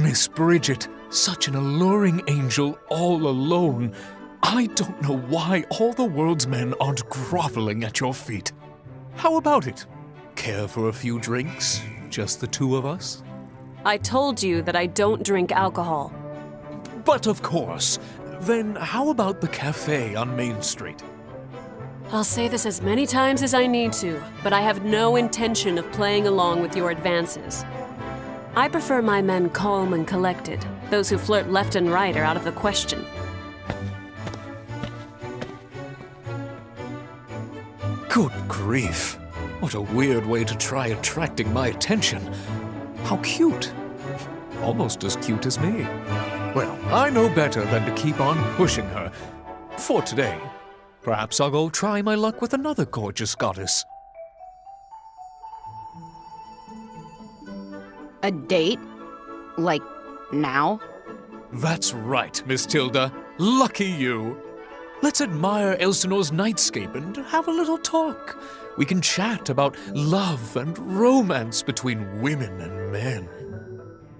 Miss Bridget, such an alluring angel all alone. I don't know why all the world's men aren't groveling at your feet. How about it? Care for a few drinks? Just the two of us? I told you that I don't drink alcohol. But of course. Then how about the cafe on Main Street? I'll say this as many times as I need to, but I have no intention of playing along with your advances. I prefer my men calm and collected. Those who flirt left and right are out of the question. Good grief. What a weird way to try attracting my attention. How cute. Almost as cute as me. Well, I know better than to keep on pushing her. For today. Perhaps I'll go try my luck with another gorgeous goddess. A date? Like, now? That's right, Miss Tilda. Lucky you. Let's admire Elsinore's nightscape and have a little talk. We can chat about love and romance between women and men.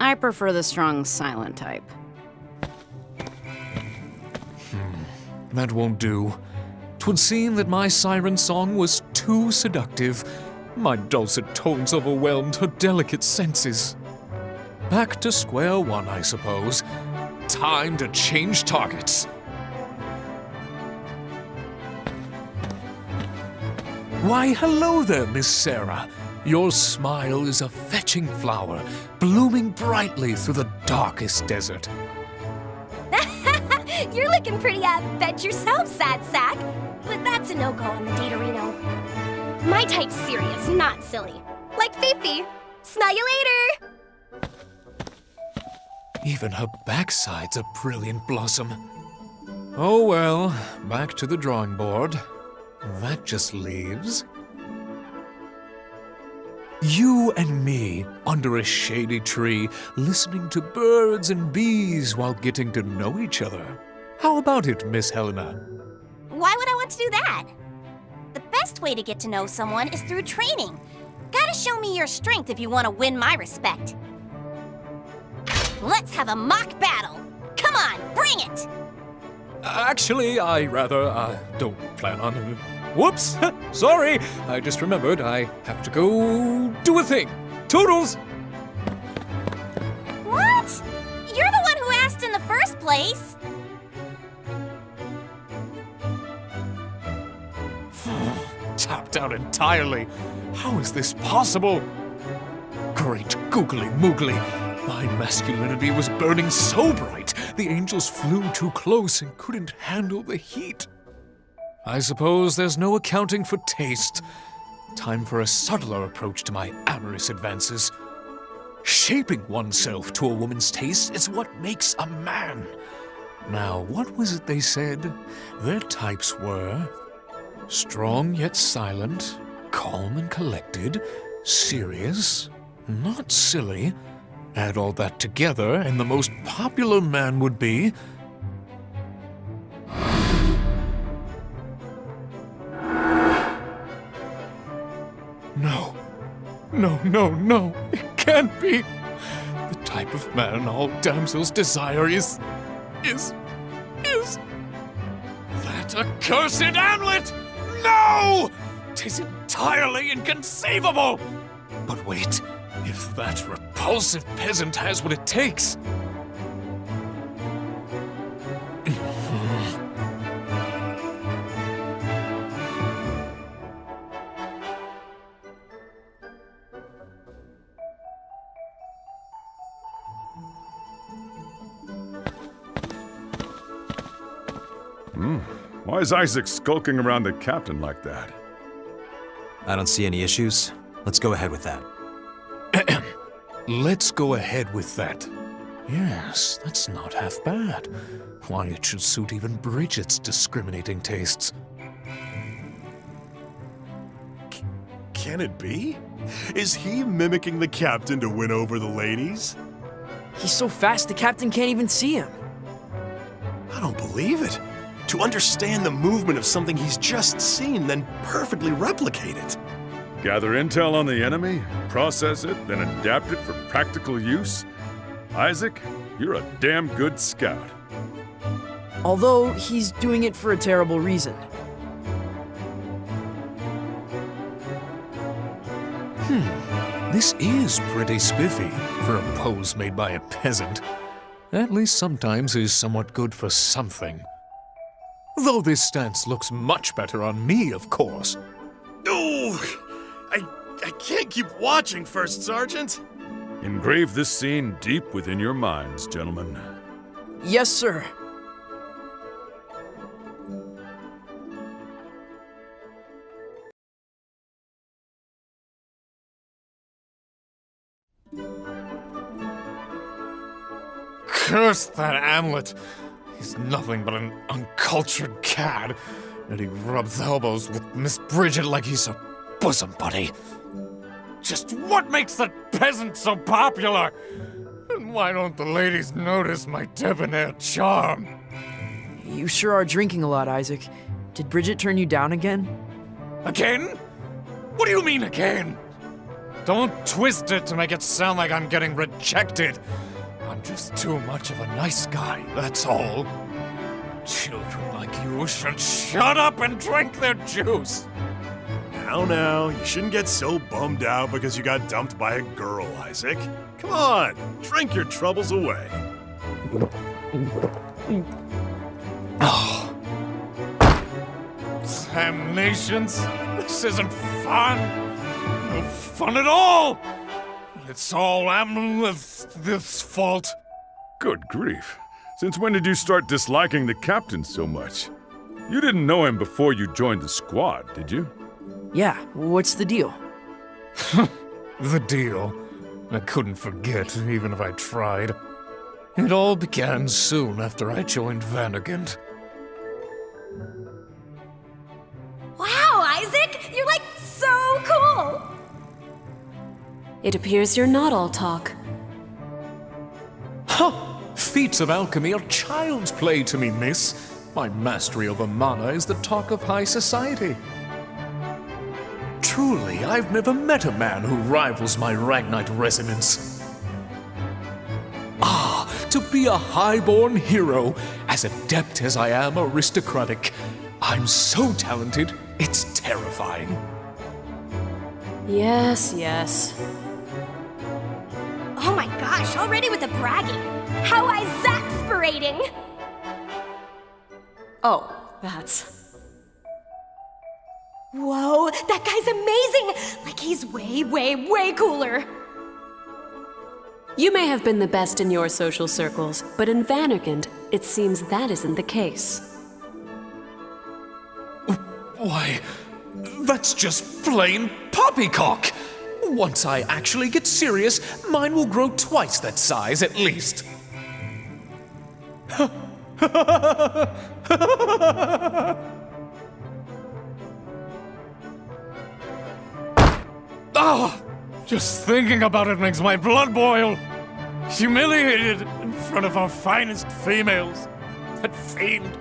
I prefer the strong, silent type. That won't do. 'Twould seem that my siren song was too seductive. My dulcet tones overwhelmed her delicate senses. Back to square one, I suppose. Time to change targets. Why, hello there, Miss Sarah. Your smile is a fetching flower, blooming brightly through the darkest desert. You're looking pretty bent yourself, sad sack. But that's a no-go on the Daterino. My type's serious, not silly. Like Fifi. Smell you later! Even her backside's a brilliant blossom. Oh well, back to the drawing board. That just leaves you and me under a shady tree, listening to birds and bees while getting to know each other. How about it, Miss Helena? Why would I want to do that? The best way to get to know someone is through training. Gotta show me your strength if you want to win my respect. Let's have a mock battle. Come on, bring it! Actually, I rather don't plan on... Whoops! Sorry! I just remembered I have to go do a thing. Toodles! What? You're the one who asked in the first place. Tapped out entirely. How is this possible? Great googly moogly. My masculinity was burning so bright, the angels flew too close and couldn't handle the heat. I suppose there's no accounting for taste. Time for a subtler approach to my amorous advances. Shaping oneself to a woman's taste is what makes a man. Now, what was it they said? Their types were strong yet silent, calm and collected, serious, not silly. Add all that together, and the most popular man would be... No. It can't be. The type of man all damsels desire is that accursed Hamlet! No! 'Tis entirely inconceivable! But wait, if that repulsive peasant has what it takes... Why is Isaac skulking around the captain like that? I don't see any issues. Let's go ahead with that. Let's go ahead with that. Yes, that's not half bad. Why, it should suit even Bridget's discriminating tastes. Can it be? Is he mimicking the captain to win over the ladies? He's so fast the captain can't even see him. I don't believe it. To understand the movement of something he's just seen, then perfectly replicate it. Gather intel on the enemy, process it, then adapt it for practical use? Isaac, you're a damn good scout. Although he's doing it for a terrible reason. This is pretty spiffy for a pose made by a peasant. At least sometimes he's somewhat good for something. Though this stance looks much better on me, of course. Ooh, I can't keep watching, First Sergeant. Engrave this scene deep within your minds, gentlemen. Yes, sir. Curse that Amlet! He's nothing but an uncultured cad, and he rubs elbows with Miss Bridget like he's a bosom buddy. Just what makes that peasant so popular? And why don't the ladies notice my debonair charm? You sure are drinking a lot, Isaac. Did Bridget turn you down again? Again? What do you mean again? Don't twist it to make it sound like I'm getting rejected. I'm just too much of a nice guy, that's all. Children like you should shut up and drink their juice. Now, you shouldn't get so bummed out because you got dumped by a girl, Isaac. Come on, drink your troubles away. Damnations! This isn't fun! No fun at all! It's all Amleth's fault. Good grief. Since when did you start disliking the captain so much? You didn't know him before you joined the squad, did you? Yeah, what's the deal? The deal. I couldn't forget, even if I tried. It all began soon after I joined Vanagrand. Wow, Isaac! You're like so cool! It appears you're not all talk. Huh! Feats of alchemy are child's play to me, miss. My mastery over mana is the talk of high society. Truly, I've never met a man who rivals my Ragnite resonance. Ah, to be a highborn hero, as adept as I am aristocratic. I'm so talented, it's terrifying. Yes, yes. Oh my gosh, already with the bragging. How exasperating! Oh, that's... Whoa, that guy's amazing! Like he's way, way, way cooler. You may have been the best in your social circles, but in Vanagrand, it seems that isn't the case. Why, that's just plain poppycock! Once I actually get serious, mine will grow twice that size at least. Oh, just thinking about it makes my blood boil. Humiliated in front of our finest females. That fiend.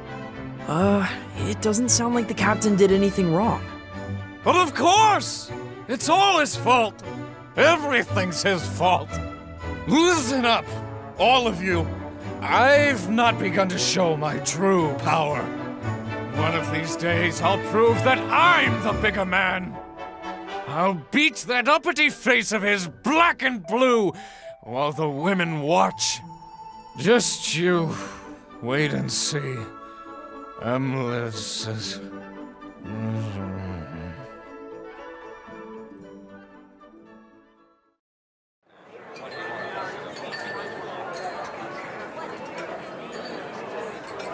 It doesn't sound like the captain did anything wrong. But of course! It's all his fault. Everything's his fault. Listen up, all of you. I've not begun to show my true power. One of these days, I'll prove that I'm the bigger man. I'll beat that uppity face of his black and blue while the women watch. Just you wait and see. Amlet's...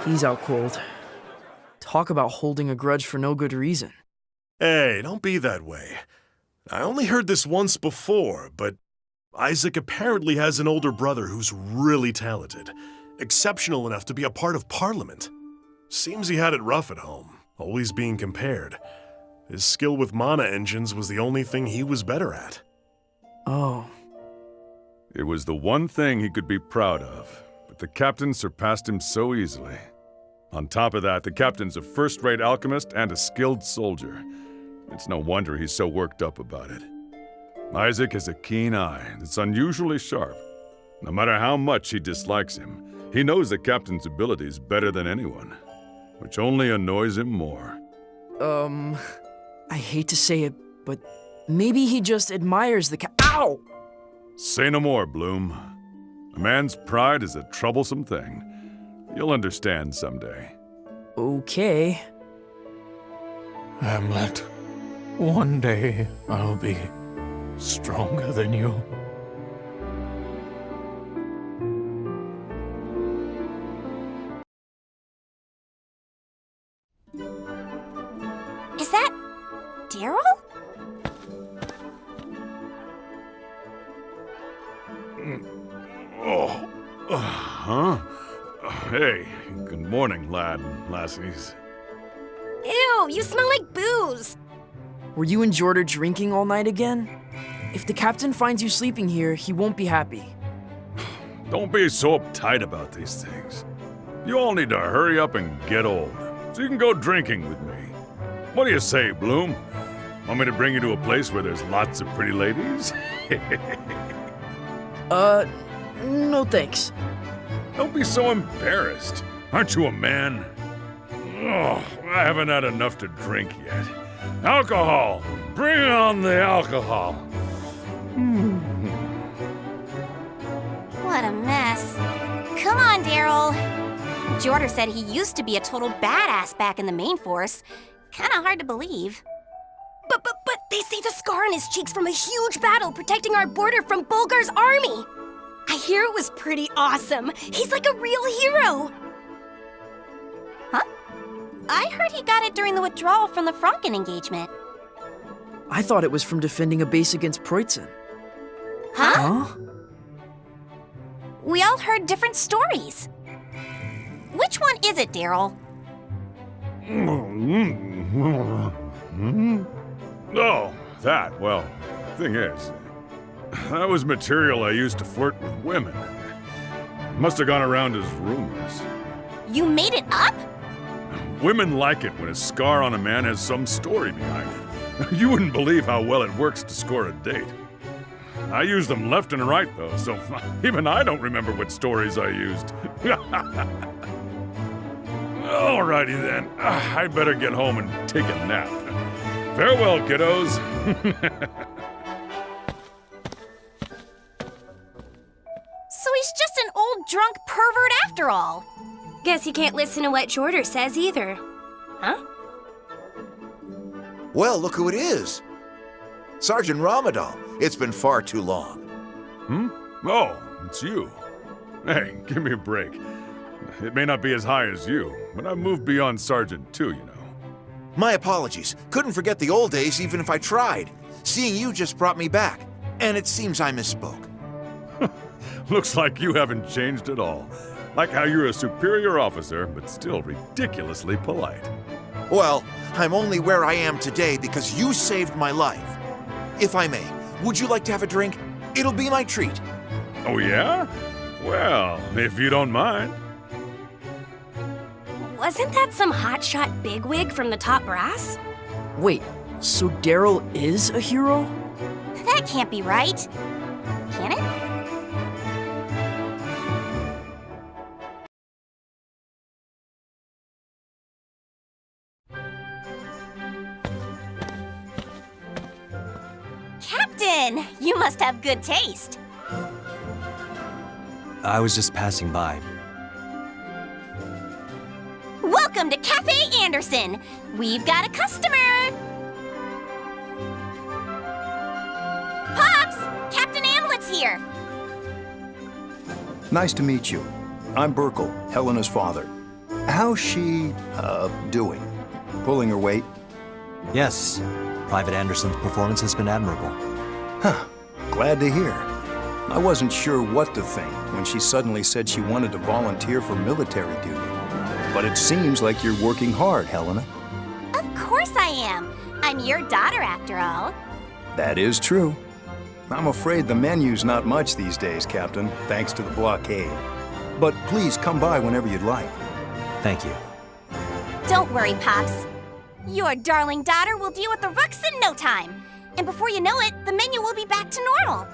He's out cold. Talk about holding a grudge for no good reason. Hey, don't be that way. I only heard this once before, but Isaac apparently has an older brother who's really talented, exceptional enough to be a part of Parliament. Seems he had it rough at home, always being compared. His skill with mana engines was the only thing he was better at. Oh. It was the one thing he could be proud of, but the captain surpassed him so easily. On top of that, the captain's a first-rate alchemist and a skilled soldier. It's no wonder he's so worked up about it. Isaac has a keen eye that's unusually sharp. No matter how much he dislikes him, he knows the captain's abilities better than anyone, which only annoys him more. I hate to say it, but maybe he just admires the Ow! Say no more, Bloom. A man's pride is a troublesome thing. You'll understand someday. Okay. Hamlet, one day I'll be stronger than you. Is that Daryl? Huh? Hey, good morning, lad and lassies. Ew, you smell like booze. Were you and Jordan drinking all night again? If the captain finds you sleeping here, he won't be happy. Don't be so uptight about these things. You all need to hurry up and get old, so you can go drinking with me. What do you say, Bloom? Want me to bring you to a place where there's lots of pretty ladies? No thanks. Don't be so embarrassed. Aren't you a man? Oh, I haven't had enough to drink yet. Alcohol! Bring on the alcohol! What a mess. Come on, Daryl. Jordan said he used to be a total badass back in the main force. Kinda hard to believe. But they say the scar on his cheek's from a huge battle protecting our border from Bulgar's army. I hear it was pretty awesome. He's like a real hero. Huh? I heard he got it during the withdrawal from the Franken engagement. I thought it was from defending a base against Preutzen. Huh? We all heard different stories. Which one is it, Daryl? Oh, that. Well, thing is, that was material I used to flirt with women. Must have gone around as rumors. You made it up? Women like it when a scar on a man has some story behind it. You wouldn't believe how well it works to score a date. I use them left and right, though, so even I don't remember what stories I used. Alrighty then. I'd better get home and take a nap. Farewell, kiddos. So he's just an old drunk pervert after all. Guess he can't listen to what Jordan says either. Huh? Well, look who it is. Sergeant Ramadan. It's been far too long. Oh, it's you. Hey, give me a break. It may not be as high as you, but I've moved beyond Sergeant too, you know. My apologies. Couldn't forget the old days even if I tried. Seeing you just brought me back. And it seems I misspoke. Looks like you haven't changed at all. Like how you're a superior officer, but still ridiculously polite. Well, I'm only where I am today because you saved my life. If I may, would you like to have a drink? It'll be my treat. Oh, yeah? Well, if you don't mind. Wasn't that some hotshot bigwig from the top brass? Wait, so Daryl is a hero? That can't be right. Can it? Captain, you must have good taste. I was just passing by. Welcome to Cafe Anderson. We've got a customer. Pops, Captain Amlet's here. Nice to meet you. I'm Burkle, Helena's father. How's she, doing? Pulling her weight? Yes, Private Anderson's performance has been admirable. Huh, glad to hear. I wasn't sure what to think when she suddenly said she wanted to volunteer for military duty. But it seems like you're working hard, Helena. Of course I am. I'm your daughter after all. That is true. I'm afraid the menu's not much these days, Captain, thanks to the blockade. But please come by whenever you'd like. Thank you. Don't worry, Pops. Your darling daughter will deal with the rooks in no time. And before you know it, the menu will be back to normal.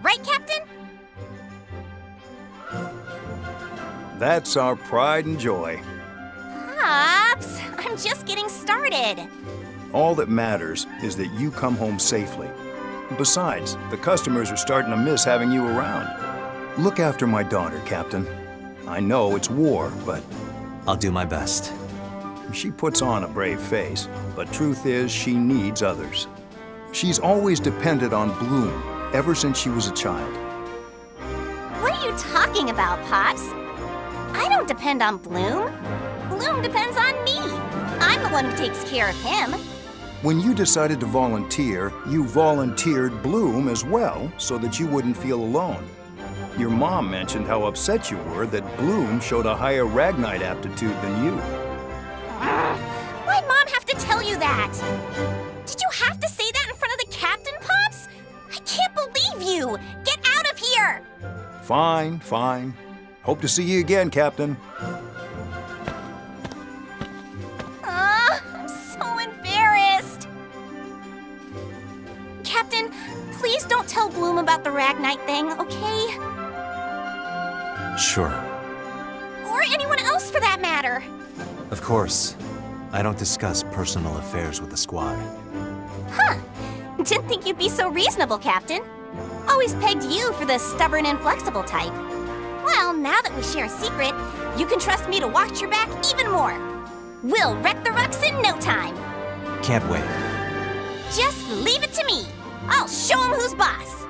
Right, Captain? That's our pride and joy. Pops, I'm just getting started. All that matters is that you come home safely. Besides, the customers are starting to miss having you around. Look after my daughter, Captain. I know it's war, but I'll do my best. she puts on a brave face, but truth is she needs others. She's always depended on Bloom ever since she was a child. What are you talking about, Pops? I don't depend on Bloom. Bloom depends on me. I'm the one who takes care of him. When you decided to volunteer, you volunteered Bloom as well so that you wouldn't feel alone. Your mom mentioned how upset you were that Bloom showed a higher Ragnite aptitude than you. Why'd Mom have to tell you that? Did you have to say that in front of the captain, Pops? I can't believe you! Get out of here! Fine, fine. Hope to see you again, Captain. I'm so embarrassed. Captain, please don't tell Bloom about the Ragnite thing, okay? Sure. Or anyone else for that matter. Of course. I don't discuss personal affairs with the squad. Huh. Didn't think you'd be so reasonable, Captain. Always pegged you for the stubborn and flexible type. Well, now that we share a secret, you can trust me to watch your back even more. We'll wreck the Rucks in no time. Can't wait. Just leave it to me. I'll show 'em who's boss.